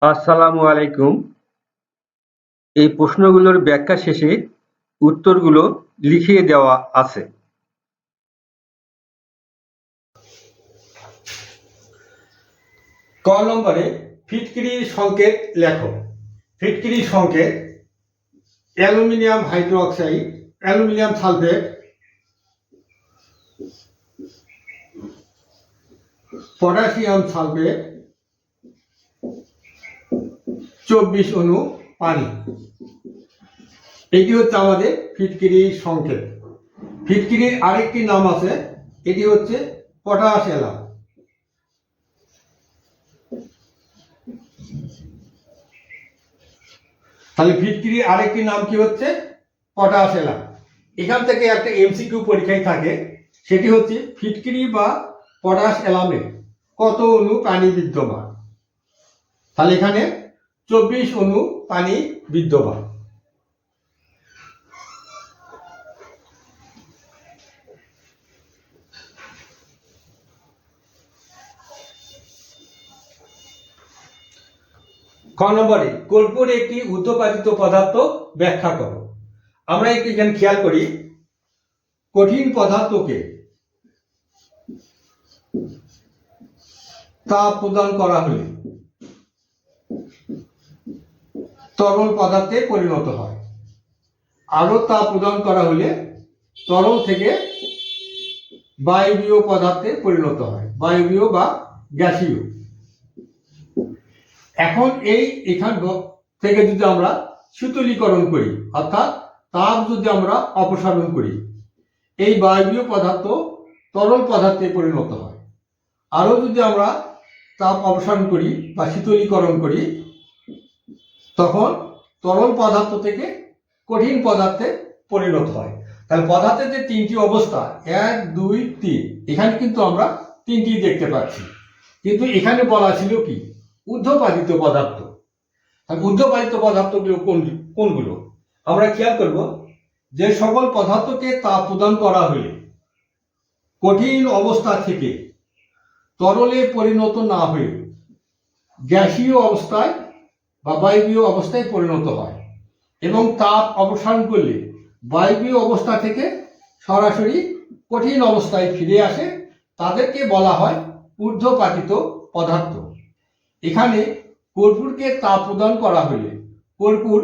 আসসালামু আলাইকুম। এই প্রশ্নগুলোর ব্যাখ্যা শেষে উত্তরগুলো লিখিয়ে দেওয়া আছে। ক নম্বরে ফিটকিরির সংকেত লেখো। ফিটকিরির সংকেত: aluminium hydroxide, aluminium sulphate, potassium sulphate, 24 অণু পানি। এটি হচ্ছে আমাদের ফিটকিরির সংকেত। ফিটকিরির আরেকটি নাম আছে, এটি হচ্ছে পটাশ অ্যালাম। তাহলে ফিটকিরির আরেকটি নাম কি হচ্ছে? Potash alarm. এখান থেকে একটা এমসিকিউ পরীক্ষায় থাকে, সেটি হচ্ছে ফিটকিরি বা পটাশ অ্যালামে কত অণু পানি বিদ্যমান। তাহলে এখানে 24 অণু পানি বিদ্যমান। খ নম্বরে কর্পূর একটি উর্ধ্বপাতিত পদার্থ ব্যাখ্যা করো। আমরা একটু এখানে খেয়াল করি, কঠিন পদার্থকে তাপ প্রদান করা হলে তরল পদার্থে পরিণত হয়, আরো তাপ প্রদান করা হলে তরল থেকে বায়বীয় পদার্থে পরিণত হয়, বায়বীয় বা গ্যাসীয়। এখন এখান থেকে যদি আমরা শীতলীকরণ করি, অর্থাৎ তাপ যদি আমরা অপসারণ করি, এই বায়বীয় পদার্থ তরল পদার্থে পরিণত হয়। আরো যদি আমরা তাপ অপসারণ করি বা শীতলীকরণ করি, তখন তরল পদার্থ থেকে কঠিন পদার্থে পরিণত হয়। তাহলে পদার্থের যে তিনটি অবস্থা, 1, 2, 3, এখানে কিন্তু আমরা তিনটি দেখতে পাচ্ছি, কিন্তু এখানে বলা ছিল কি? ঊর্ধ্বপাতিত পদার্থ। ঊর্ধ্বপাতিত পদার্থগুলো কোনগুলো? আমরা খেয়াল করব, যে সকল পদার্থকে তাপ প্রদান করা হলে কঠিন অবস্থা থেকে তরলে পরিণত না হয়ে গ্যাসীয় অবস্থায় বা বায়বীয় অবস্থায় পরিণত হয়, এবং তাপ অপসারণ করলে বায়বীয় অবস্থা থেকে সরাসরি কঠিন অবস্থায় ফিরে আসে, তাদেরকে বলা হয় ঊর্ধ্বপাতিত পদার্থ। এখানে কর্পূরকে তাপ প্রদান করা হলে কর্পূর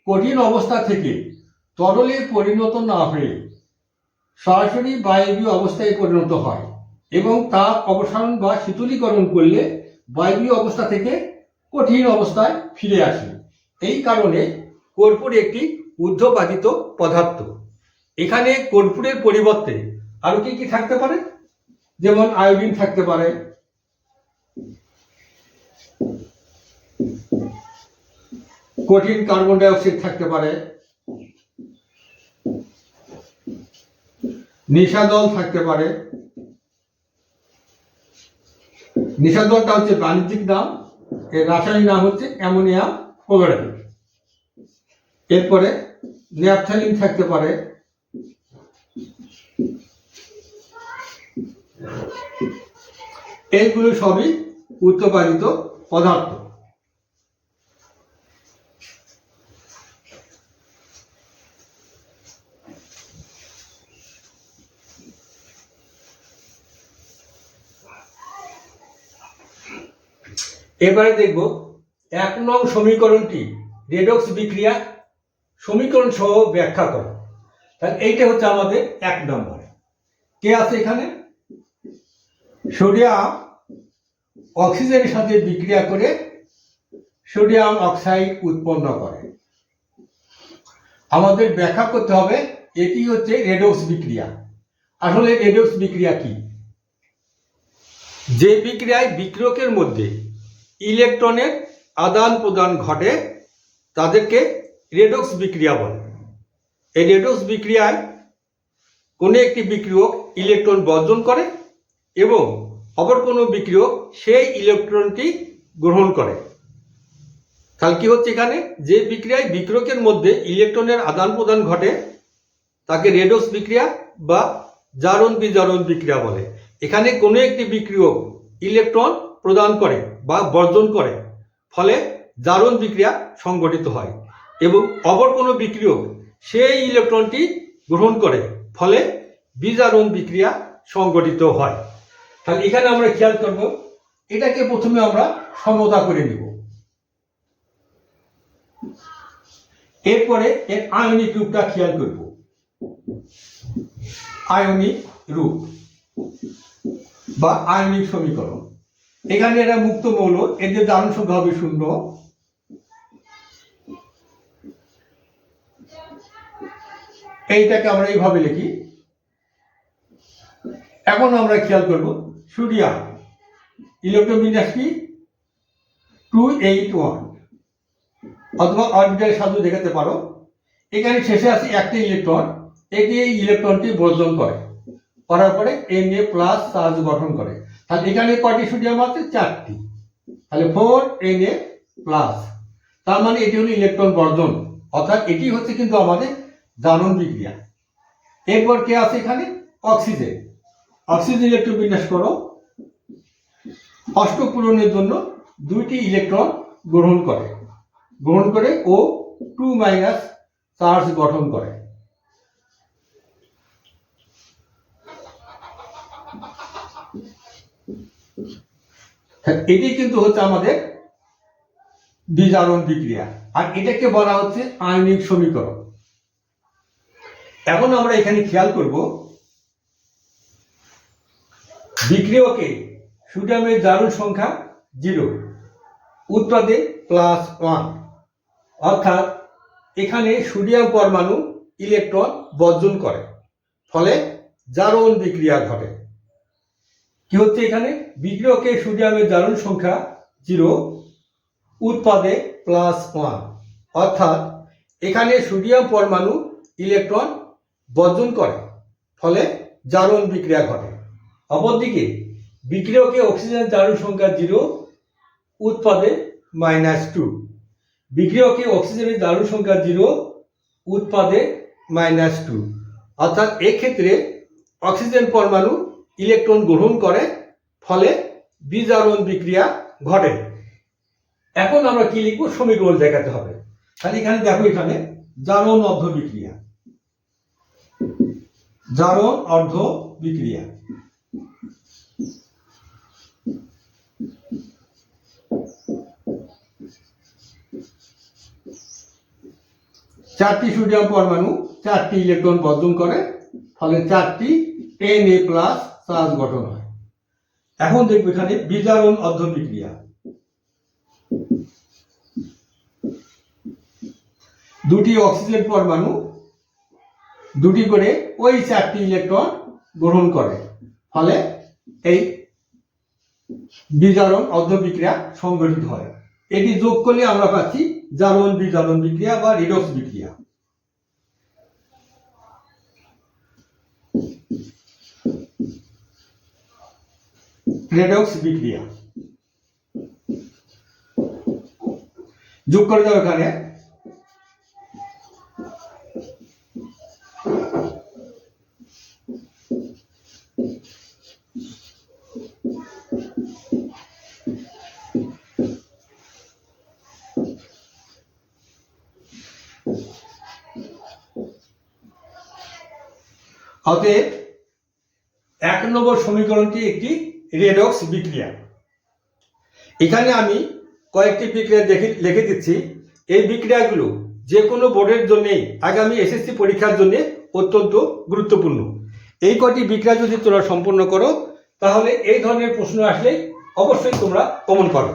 কঠিন অবস্থা থেকে তরলে পরিণত না হয়ে সরাসরি বায়বীয় অবস্থায় পরিণত হয়, এবং তাপ অপসারণ বা শীতলীকরণ করলে বায়বীয় অবস্থা থেকে কঠিন অবস্থায় ফিরে আসে। এই কারণে কর্পূর একটি ঊর্ধ্বপাতিত পদার্থ। এখানে কর্পূরের পরিবর্তে আরো কি কি থাকতে পারে? যেমন আয়োডিন থাকতে পারে, কঠিন কার্বন ডাই অক্সাইড থাকতে পারে, নিশাদল থাকতে পারে। নিশাদলটা হচ্ছে বাণিজ্যিক নাম, এর রাসায়নিক নাম হচ্ছে অ্যামোনিয়াম ক্লোরাইড। এরপরে ন্যাপথালিন থাকতে পারে, এইগুলো সবই ঊর্ধ্বপাতিত পদার্থ। এবারে দেখব 1 নং সমীকরণটি রেডক্স বিক্রিয়া সমীকরণ সহ ব্যাখ্যা করো। তাহলে এইটা হচ্ছে আমাদের 1 নম্বর। কে আছে এখানে? সোডিয়াম অক্সিজেনের সাথে বিক্রিয়া করে সোডিয়াম অক্সাইড উৎপন্ন করে। আমাদের ব্যাখ্যা করতে হবে এটি হচ্ছে রেডক্স বিক্রিয়া। আসলে রেডক্স বিক্রিয়া কি? যে বিক্রিয়ায় বিক্রিয়কের মধ্যে ইলেকট্রনের আদান প্রদান ঘটে তাদেরকে রেডক্স বিক্রিয়া বলে। এই রেডক্স বিক্রিয়ায় কোনো একটি বিক্রিয়ক ইলেকট্রন বর্জন করে এবং অপর কোনো বিক্রিয়ক সেই ইলেকট্রনটি গ্রহণ করে। তাহলে কি হচ্ছে এখানে? যে বিক্রিয়ায় বিক্রিয়কের মধ্যে ইলেকট্রনের আদান প্রদান ঘটে তাকে রেডক্স বিক্রিয়া বা জারণ বিজারণ বিক্রিয়া বলে। এখানে কোনো একটি বিক্রিয়ক ইলেকট্রন প্রদান করে বা বর্জন করে, ফলে জারণ বিক্রিয়া সংঘটিত হয় এবং অপর কোনো বিক্রিয়ক সেই ইলেকট্রনটি গ্রহণ করে, ফলে বিজারণ বিক্রিয়া সংঘটিত হয়। তাহলে এখানে আমরা খেয়াল করব, এটাকে প্রথমে আমরা সমতা করে নিব, এরপরে এর আয়নিক রূপটা খেয়াল করব। আয়নিক রূপ বা আয়নিক সমীকরণ, এখানে এরা মুক্ত মৌল, এদের জারণ সংখ্যা হবে 0। এইটাকে আমরা এইভাবে লিখি। এখন আমরা খেয়াল করব সোডিয়াম ইলেকট্রন বিন্যাস কি 281, অথবা অরবিটালের সাথে দেখাতে পারো। এখানে শেষে আছে একটা ইলেকট্রন, এটি এই ইলেকট্রনটি বর্জন করে, করার পরে Na প্লাস চার্জ গঠন করে। তাহলে এখানে কয়টি সোডিয়াম আছে? 4টি। তাহলে 4Na প্লাস, তার মানে এটি হলো ইলেকট্রন বর্জন, অর্থাৎ এটি হচ্ছে কিন্তু আমাদের জারণ বিক্রিয়া। এরপর কে আছে এখানে? অক্সিজেন। অক্সিজেন ইলেকট্রন বিন্যাস করো, অষ্টক পূরণের জন্য 2টি ইলেকট্রন গ্রহণ করে ও 2- চার্জ গঠন করে। এটি কিন্তু হচ্ছে আমাদের বিজারণ বিক্রিয়া, আর এটাকে বলা হচ্ছে আয়নিক সমীকরণ। এখন আমরা এখানে খেয়াল করব, বিক্রিয়কে সোডিয়ামের জারণ সংখ্যা 0, উৎপাদে +1, অর্থাৎ এখানে সোডিয়াম পরমাণু ইলেকট্রন বর্জন করে, ফলে জারণ বিক্রিয়া ঘটে। কি হচ্ছে এখানে? বিক্রিয়কে সোডিয়ামের জারণ সংখ্যা 0, উৎপাদে +1, অর্থাৎ এখানে সোডিয়াম পরমাণু ইলেকট্রন বর্জন করে, ফলে জারণ বিক্রিয়া ঘটে। অপরদিকে বিক্রিয়কে অক্সিজেনের জারণ সংখ্যা 0, উৎপাদে -2, বিক্রিয়কে অক্সিজেনের জারণ সংখ্যা 0, উৎপাদে -2, অর্থাৎ এক্ষেত্রে অক্সিজেন পরমাণু ইলেকট্রন গ্রহণ করে, ফলে বিজারণ বিক্রিয়া ঘটে। এখন আমরা কি লিখবো? সমীকরণ দেখাতে হবে। তাহলে এখানে দেখো, এখানে জারণ অর্ধ বিক্রিয়া, জারণ অর্ধ বিক্রিয়া। চারটি সোডিয়াম পরমাণু 4টি ইলেকট্রন বর্জন করে, ফলে 4টি Na প্লাস চার্জ গঠন হয়। এখন দেখবো এখানে বিজারণ অর্ধ বিক্রিয়া। 2টি অক্সিজেন পরমাণু 2টি করে ওই 4টি ইলেকট্রন গ্রহণ করে, ফলে এই বিজারণ অর্ধ বিক্রিয়া সংঘটিত হয়। এটি যোগ করলে আমরা পাচ্ছি জারণ বিজারণ বিক্রিয়া বা রিডক্স বিক্রিয়া। রেডক্স বিক্রিয়া যোগ করে দাও এখানে। অতএব 1 নম্বর সমীকরণটি একটি রেডক্স বিক্রিয়া। এখানে আমি কয়েকটি বিক্রিয়া লিখে দিচ্ছি। এই বিক্রিয়াগুলো যে কোনো বোর্ডের জন্য, আগামী এসএসসি পরীক্ষার জন্য অত্যন্ত গুরুত্বপূর্ণ। এই কয়টি বিক্রিয়া যদি তোমরা সম্পূর্ণ করো, তাহলে এই ধরনের প্রশ্ন আসলে অবশ্যই তোমরা কমন পাবে।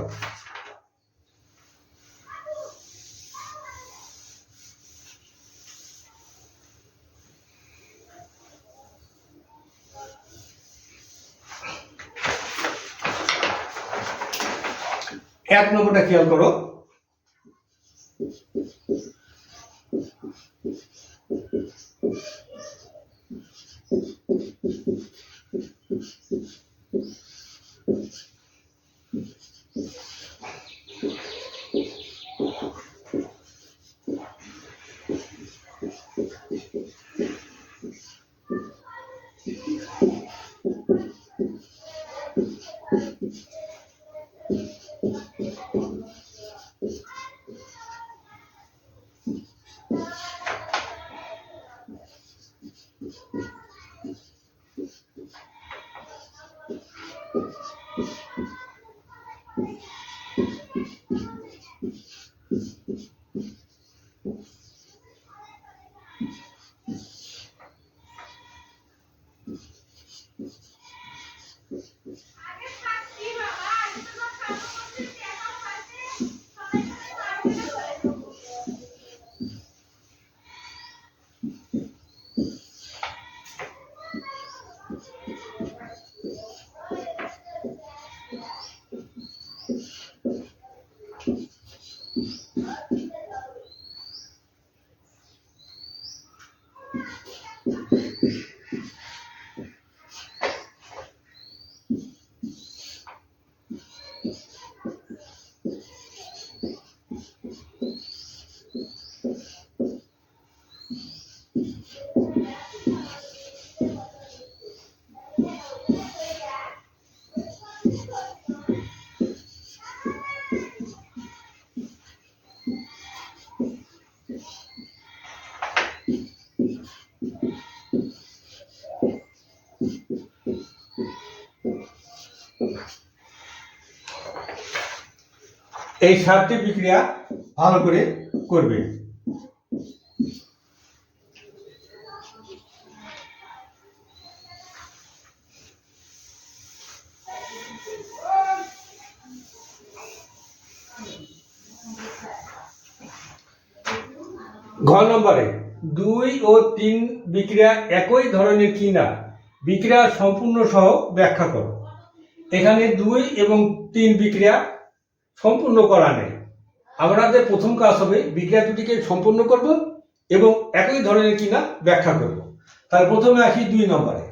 এক নম্বরটা খেয়াল করো, এই 7টি বিক্রিয়া ভালো করে করবে। ঘ নম্বরে 2 ও 3 বিক্রিয়া একই ধরনের কিনা বিক্রিয়া সম্পূর্ণ সহ ব্যাখ্যা করো। এখানে 2 এবং 3 বিক্রিয়া সম্পূর্ণ করা নেই। আমাদের প্রথম কাজ হবে বিক্রিয়া দুটিকে সম্পূর্ণ করব এবং একই ধরনের কিনা ব্যাখ্যা করব। তার প্রথমে আসি 2 নম্বরে।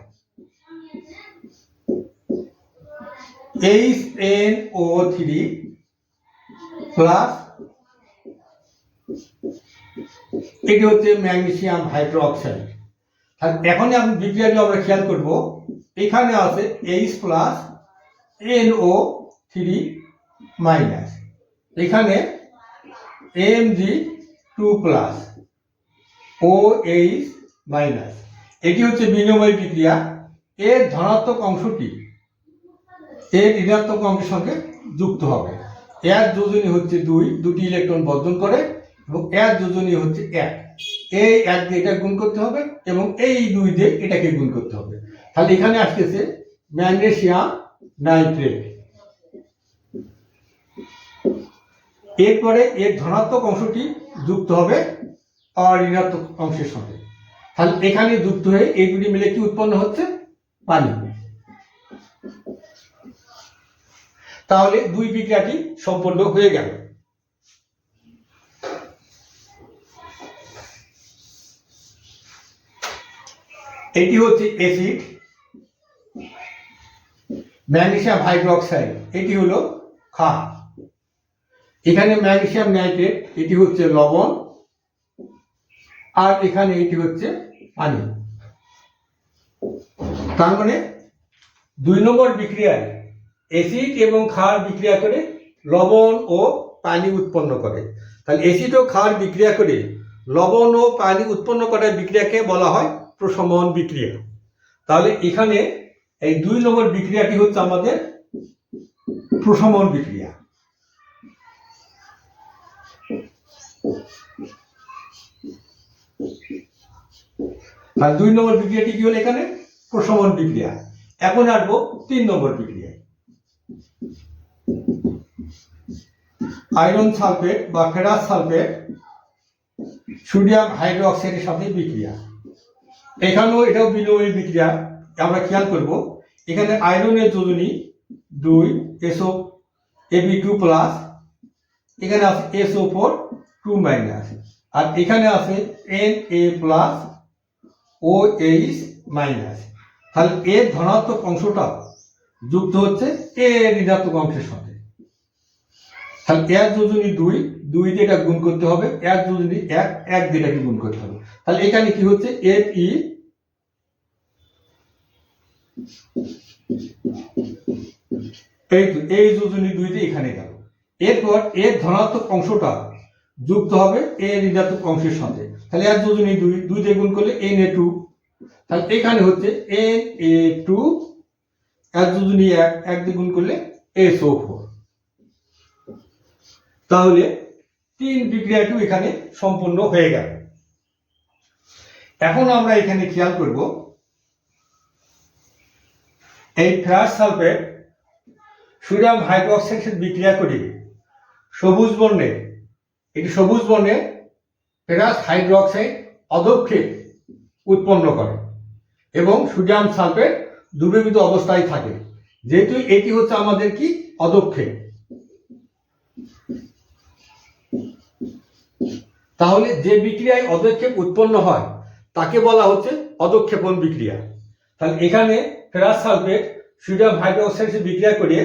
HNO3 প্লাস এটি হচ্ছে ম্যাগনেসিয়াম হাইড্রোক্সাইড। আর এখন আমি বিক্রিয়াটি আমরা খেয়াল করব, এখানে আছে H প্লাস NO3 মাইনাস, এখানে Mg2 প্লাস OH মাইনাস। এটি হচ্ছে বিনিময় বিক্রিয়া। এর ধনাত্মক অংশটি এর ঋণাত্মক অংশের সঙ্গে যুক্ত হবে। এর যোজনী হচ্ছে 2, দুটি ইলেকট্রন বর্জন করে, এবং এর যোজনী হচ্ছে 1। এই 1 দিয়ে এটা গুণ করতে হবে এবং এই 2 দিয়ে এটাকে গুণ করতে হবে। তাহলে এখানে আসতেছে ম্যাগনেসিয়াম নাইট্রেট। এরপরে এর ধনাত্মক অংশটি যুক্ত হবে আর ঋণাত্মক অংশের সঙ্গে। তাহলে এখানে যুক্ত হয়ে এই দুটি মিলে কি উৎপন্ন হচ্ছে? পানি। তাহলে 2 বিক্রিয়াটি সম্পন্ন হয়ে গেল। এটি হচ্ছে অ্যাসিড ম্যাগনেসিয়াম হাইড্রোক্সাইড, এটি হলো ক্ষার। এখানে ম্যাগনেসিয়াম নাইট্রেট, এটি হচ্ছে লবণ, আর এখানে এটি হচ্ছে পানি। তার মানে 2 নম্বর বিক্রিয়ায় অ্যাসিড এবং ক্ষার বিক্রিয়া করে লবণ ও পানি উৎপন্ন করে। তাহলে অ্যাসিড ও ক্ষার বিক্রিয়া করে লবণ ও পানি উৎপন্ন করা বিক্রিয়াকে বলা হয় প্রশমন বিক্রিয়া। তাহলে এখানে এই 2 নম্বর বিক্রিয়াটি হচ্ছে আমাদের প্রশমন বিক্রিয়া। আর 2 নম্বর বিক্রিয়াটি কি হলো? এখানে প্রশমন বিক্রিয়া। এখন আসবো 3 নম্বর বিক্রিয়ায়। আয়রন সালফেট বা ফেরাস সালফেট সোডিয়াম হাইড্রোক্সাইডের সাথে বিক্রিয়া। এখানেও এটাও বিনিময় বিক্রিয়া। আমরা খেয়াল করব, এখানে আয়রনের যোজনী 2 SO Ab2 প্লাস, এখানে আছে SO4 2 মাইনাস, আর এখানে আছে Na প্লাস OH মাইনাস। তাহলে এর ধনাত্মক অংশটা যুক্ত হচ্ছে এর ঋণাত্মক অংশের সাথে। তাহলে এর যোজনী 2 দিয়ে এটা গুণ করতে হবে, এর যোজনী 1 দিয়ে এটাকে গুণ করতে হবে। তাহলে এখানে কি হচ্ছে? Fe, এই যোজনী 2 দিয়ে এখানে গেল। এরপর এর ধনাত্মক অংশটা যুক্ত হবে এর ঋণাত্মক অংশের সাথে। তাহলে এর যোজনী 2 দিয়ে গুণ করলে Na2। তাহলে এখানে হচ্ছে Na2, এর যোজনী 1 দিয়ে গুণ করলে SO4। তাহলে 3 বিক্রিয়াটি এখানে সম্পূর্ণ হয়ে গেল। এখন আমরা এখানে খেয়াল করব এই ফেরাস সালফেট সোডিয়াম হাইড্রোক্সাইডের সাথে বিক্রিয়া করে সবুজ বর্ণের ফেরাস হাইড্রোক্সাইড অধক্ষেপ উৎপন্ন করে এবং সোডিয়াম সালফেট দ্রবীভূত অবস্থায় থাকে। যেহেতু এটি হচ্ছে আমাদের কি অধক্ষেপ, তাহলে যে বিক্রিয়ায় অধক্ষেপ উৎপন্ন হয় তাকে বলা হচ্ছে অধক্ষেপণ বিক্রিয়া। তাহলে এখানে ফেরাস সালফেট সোডিয়াম হাইড্রোক্সাইডের বিক্রিয়া করে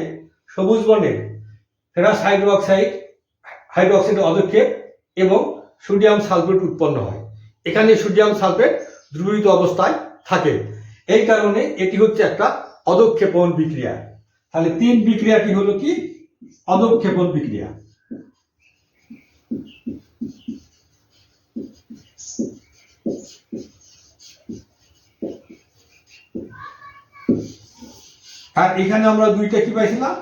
সবুজ বর্ণের ফেরাস হাইড্রোক্সাইড অধক্ষেপ এবং সোডিয়াম সালফেট উৎপন্ন হয়। এখানে সোডিয়াম সালফেট দ্রবীভূত অবস্থায় থাকে, এই কারণে এটি হচ্ছে একটা অধক্ষেপণ বিক্রিয়া। তাহলে 3 বিক্রিয়াটি হলো কি অধক্ষেপণ বিক্রিয়া। আর এখানে আমরা দুইটা কি পাইছিলাম?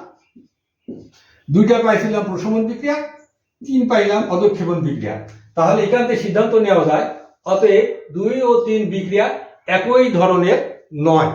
দুইটা পাইছিলাম প্রশমন বিক্রিয়া, 3 পাইলাম অধক্ষেপণ বিক্রিয়া। তাহলে এখান থেকে সিদ্ধান্ত নেওয়া যায় অতএব 2 ও 3 বিক্রিয়া একই ধরনের নয়।